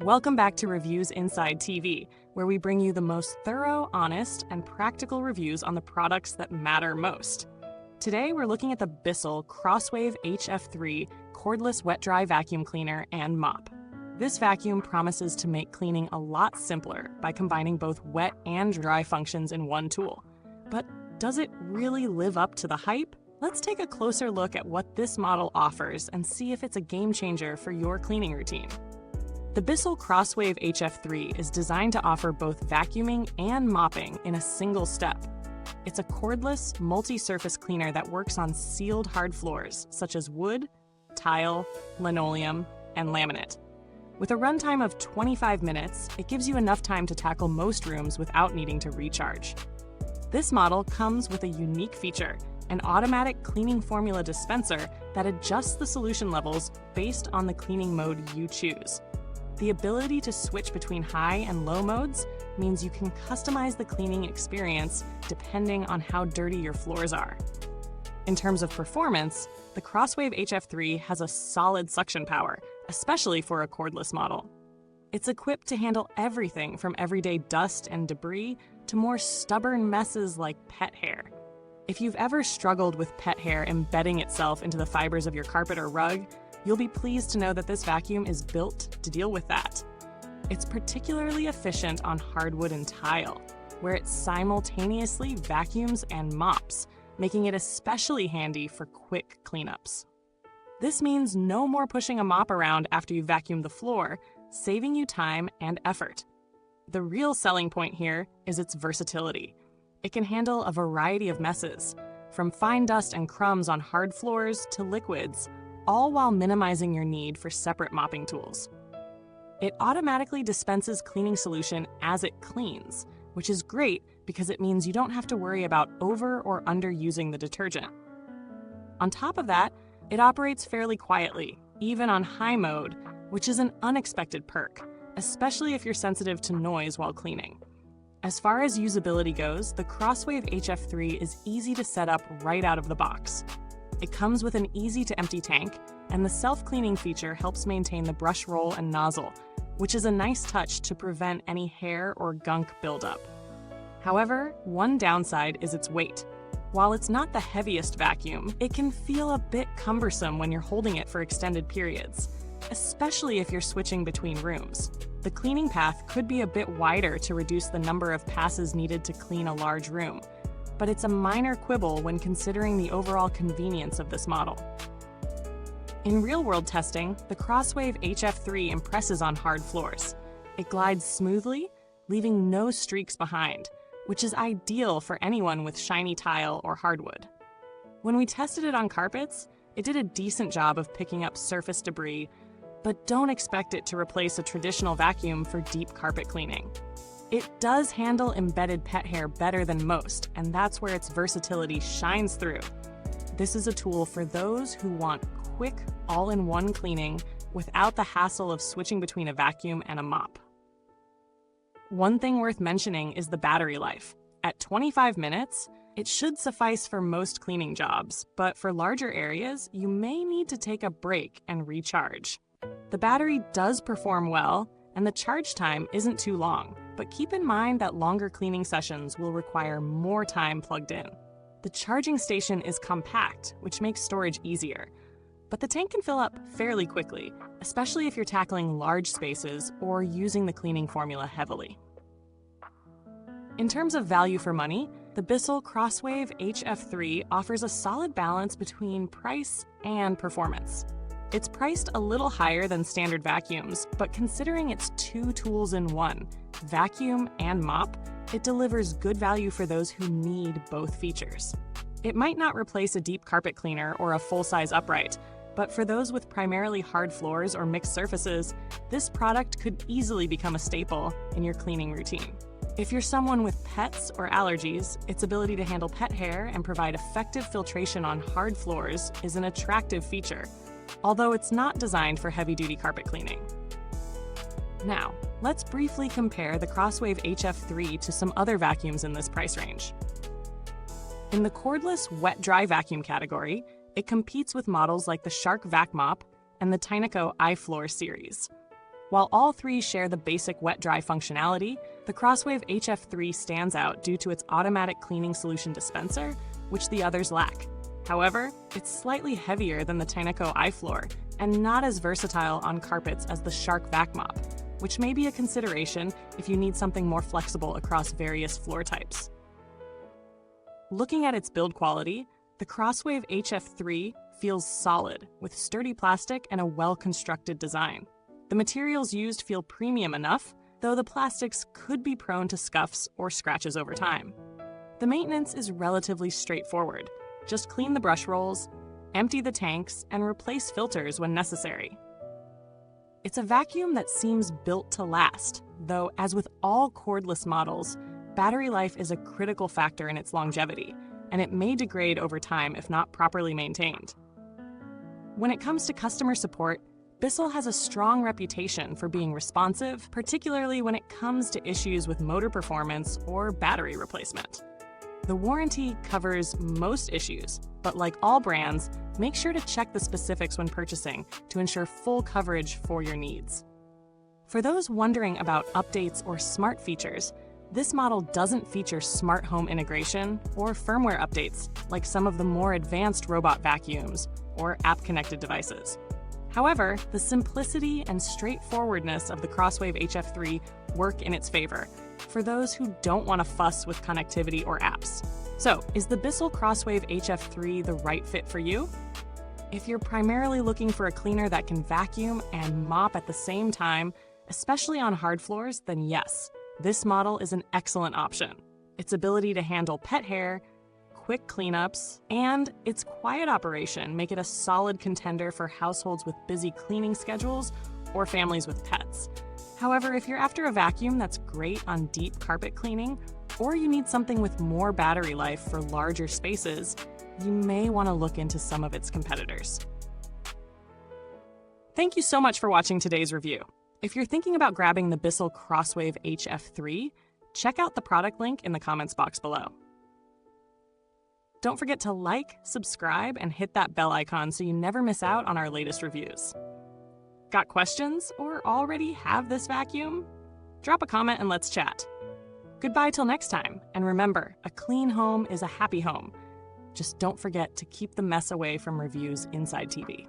Welcome back to Reviews Inside TV, where we bring you the most thorough, honest, and practical reviews on the products that matter most. Today, we're looking at the Bissell Crosswave HF3 Cordless Wet-Dry Vacuum Cleaner and Mop. This vacuum promises to make cleaning a lot simpler by combining both wet and dry functions in one tool. But does it really live up to the hype? Let's take a closer look at what this model offers and see if it's a game changer for your cleaning routine. The Bissell Crosswave HF3 is designed to offer both vacuuming and mopping in a single step. It's a cordless, multi-surface cleaner that works on sealed hard floors such as wood, tile, linoleum, and laminate. With a runtime of 25 minutes, it gives you enough time to tackle most rooms without needing to recharge. This model comes with a unique feature, an automatic cleaning formula dispenser that adjusts the solution levels based on the cleaning mode you choose. The ability to switch between high and low modes means you can customize the cleaning experience depending on how dirty your floors are. In terms of performance, the Crosswave HF3 has a solid suction power, especially for a cordless model. It's equipped to handle everything from everyday dust and debris to more stubborn messes like pet hair. If you've ever struggled with pet hair embedding itself into the fibers of your carpet or rug, you'll be pleased to know that this vacuum is built to deal with that. It's particularly efficient on hardwood and tile, where it simultaneously vacuums and mops, making it especially handy for quick cleanups. This means no more pushing a mop around after you vacuum the floor, saving you time and effort. The real selling point here is its versatility. It can handle a variety of messes, from fine dust and crumbs on hard floors to liquids, all while minimizing your need for separate mopping tools. It automatically dispenses cleaning solution as it cleans, which is great because it means you don't have to worry about over or underusing the detergent. On top of that, it operates fairly quietly, even on high mode, which is an unexpected perk, especially if you're sensitive to noise while cleaning. As far as usability goes, the Crosswave HF3 is easy to set up right out of the box. It comes with an easy-to-empty tank, and the self-cleaning feature helps maintain the brush roll and nozzle, which is a nice touch to prevent any hair or gunk buildup. However, one downside is its weight. While it's not the heaviest vacuum, it can feel a bit cumbersome when you're holding it for extended periods, especially if you're switching between rooms. The cleaning path could be a bit wider to reduce the number of passes needed to clean a large room, but it's a minor quibble when considering the overall convenience of this model. In real-world testing, the Crosswave HF3 impresses on hard floors. It glides smoothly, leaving no streaks behind, which is ideal for anyone with shiny tile or hardwood. When we tested it on carpets, it did a decent job of picking up surface debris, but don't expect it to replace a traditional vacuum for deep carpet cleaning. It does handle embedded pet hair better than most, and that's where its versatility shines through. This is a tool for those who want quick, all-in-one cleaning without the hassle of switching between a vacuum and a mop. One thing worth mentioning is the battery life. At 25 minutes, it should suffice for most cleaning jobs, but for larger areas, you may need to take a break and recharge. The battery does perform well, and the charge time isn't too long, but keep in mind that longer cleaning sessions will require more time plugged in. The charging station is compact, which makes storage easier, but the tank can fill up fairly quickly, especially if you're tackling large spaces or using the cleaning formula heavily. In terms of value for money, the Bissell Crosswave HF3 offers a solid balance between price and performance. It's priced a little higher than standard vacuums, but considering it's two tools in one, vacuum and mop, it delivers good value for those who need both features. It might not replace a deep carpet cleaner or a full-size upright, but for those with primarily hard floors or mixed surfaces, this product could easily become a staple in your cleaning routine. If you're someone with pets or allergies, its ability to handle pet hair and provide effective filtration on hard floors is an attractive feature, although it's not designed for heavy-duty carpet cleaning. Now, let's briefly compare the Crosswave HF3 to some other vacuums in this price range. In the cordless wet-dry vacuum category, it competes with models like the Shark Vac Mop and the Tyneco iFloor series. While all three share the basic wet-dry functionality, the Crosswave HF3 stands out due to its automatic cleaning solution dispenser, which the others lack. However, it's slightly heavier than the Tyneco iFloor and not as versatile on carpets as the Shark Vac Mop, which may be a consideration if you need something more flexible across various floor types. Looking at its build quality, the Crosswave HF3 feels solid, with sturdy plastic and a well-constructed design. The materials used feel premium enough, though the plastics could be prone to scuffs or scratches over time. The maintenance is relatively straightforward. Just clean the brush rolls, empty the tanks, and replace filters when necessary. It's a vacuum that seems built to last, though as with all cordless models, battery life is a critical factor in its longevity, and it may degrade over time if not properly maintained. When it comes to customer support, Bissell has a strong reputation for being responsive, particularly when it comes to issues with motor performance or battery replacement. The warranty covers most issues, but like all brands, make sure to check the specifics when purchasing to ensure full coverage for your needs. For those wondering about updates or smart features, this model doesn't feature smart home integration or firmware updates like some of the more advanced robot vacuums or app-connected devices. However, the simplicity and straightforwardness of the Crosswave HF3 work in its favor for those who don't want to fuss with connectivity or apps. So, is the Bissell Crosswave HF3 the right fit for you? If you're primarily looking for a cleaner that can vacuum and mop at the same time, especially on hard floors, then yes, this model is an excellent option. Its ability to handle pet hair, quick cleanups, and its quiet operation make it a solid contender for households with busy cleaning schedules or families with pets. However, if you're after a vacuum that's great on deep carpet cleaning, or you need something with more battery life for larger spaces, you may want to look into some of its competitors. Thank you so much for watching today's review. If you're thinking about grabbing the Bissell Crosswave HF3, check out the product link in the comments box below. Don't forget to like, subscribe, and hit that bell icon so you never miss out on our latest reviews. Got questions or already have this vacuum? Drop a comment and let's chat. Goodbye till next time, and remember, a clean home is a happy home. Just don't forget to keep the mess away from Reviews Inside TV.